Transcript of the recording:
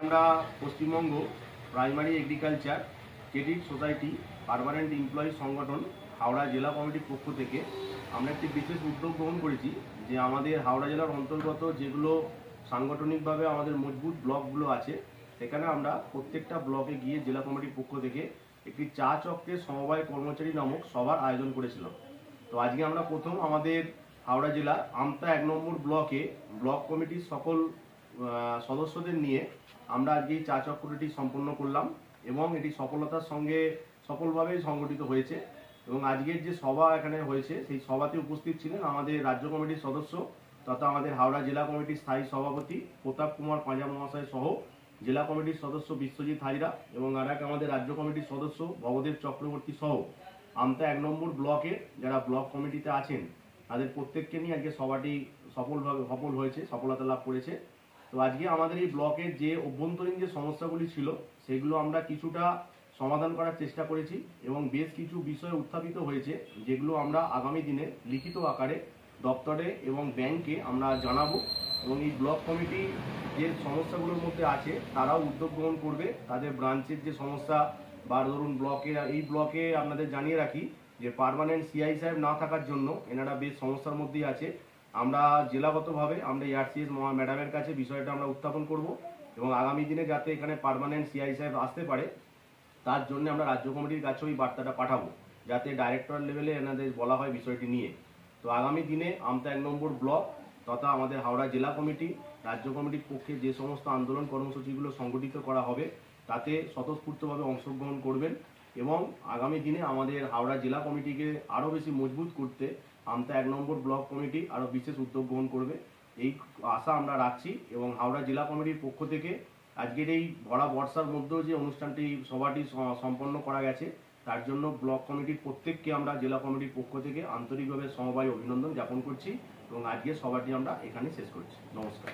আমরা Paschimbanga primary agriculture credit society permanent employee সংগঠন হাওড়া জেলা কমিটির পক্ষ থেকে আমরা একটি বিশেষ উদ্যোগ গ্রহণ করেছি যে আমাদের হাওড়া জেলার অন্তর্গত যেগুলো সাংগঠনিকভাবে আমাদের মজবুত ব্লকগুলো আছে সেখানে আমরা প্রত্যেকটা ব্লকে গিয়ে জেলা কমিটির পক্ষ থেকে একটি চা চক্রের সমবায় কর্মচারী নামক সভার আয়োজন করেছিলাম। তো আজকে আমরা প্রথম আমাদের হাওড়া জেলা আমতা 1 নম্বর ব্লকে ব্লক কমিটির সকল সদস্যদের নিয়ে আমরা আজকে এই চা চক্রটি সম্পন্ন করলাম এবং এটি সফলতার সঙ্গে সফলভাবে সংগঠিত হয়েছে। এবং আজকের যে সভা এখানে হয়েছে সেই সভাতে উপস্থিত ছিলেন আমাদের রাজ্য কমিটির সদস্য তথা আমাদের হাওড়া জেলা কমিটির স্থায়ী সভাপতি প্রতাপ কুমার পাঁজা মহাশয় সহ জেলা কমিটির সদস্য বিশ্বজিৎ হাজরা এবং আর এক আমাদের রাজ্য কমিটির সদস্য ভবদেব চক্রবর্তী সহ আমতা 1 নম্বর ব্লকে যারা ব্লক কমিটিতে আছেন তাদের প্রত্যেককে নিয়ে আজকে সভাটি সফল হয়েছে, সফলতা লাভ করেছে। তো আজকে আমাদের এই ব্লকের যে অভ্যন্তরীণ যে সমস্যাগুলি ছিল সেগুলো আমরা কিছুটা সমাধান করার চেষ্টা করেছি এবং বেশ কিছু বিষয় উত্থাপিত হয়েছে যেগুলো আমরা আগামী দিনে লিখিত আকারে দপ্তরে এবং ব্যাংকে আমরা জানাবো এবং এই ব্লক কমিটি যে সমস্যাগুলোর মধ্যে আছে তারাও উদ্যোগ গ্রহণ করবে তাদের ব্রাঞ্চের যে সমস্যা বা ধরুন এই ব্লকে আপনাদের জানিয়ে রাখি যে পার্মানেন্ট সিআই সাহেব না থাকার জন্য এনারা বেশ সমস্যার মধ্যেই আছে। আমরা জেলাগতভাবে আমরা এআরসিএস ম্যাডামের কাছে বিষয়টা আমরা উত্থাপন করব এবং আগামী দিনে যাতে এখানে পার্মানেন্ট সিআই সাহেব আসতে পারে তার জন্য আমরা রাজ্য কমিটির কাছে ওই বার্তাটা পাঠাবো যাতে ডাইরেক্টর লেভেলে এনাদের বলা হয় বিষয়টি নিয়ে। তো আগামী দিনে আমতা 1 নম্বর ব্লক তথা আমাদের হাওড়া জেলা কমিটি রাজ্য কমিটির পক্ষে যে সমস্ত আন্দোলন কর্মসূচিগুলো সংগঠিত করা হবে তাতে স্বতঃস্ফূর্তভাবে অংশগ্রহণ করবেন এবং আগামী দিনে আমাদের হাওড়া জেলা কমিটিকে আরও বেশি মজবুত করতে আমতা 1 নম্বর ব্লক কমিটি আরও বিশেষ উদ্যোগ গ্রহণ করবে এই আশা আমরা রাখছি। এবং হাওড়া জেলা কমিটির পক্ষ থেকে আজকের এই ভরা বর্ষার মধ্যেও যে সভাটি সম্পন্ন করা গেছে তার জন্য ব্লক কমিটির প্রত্যেককে আমরা জেলা কমিটির পক্ষ থেকে আন্তরিকভাবে সমবায় অভিনন্দন জ্ঞাপন করছি এবং আজকের সভাটি আমরা এখানে শেষ করছি। নমস্কার।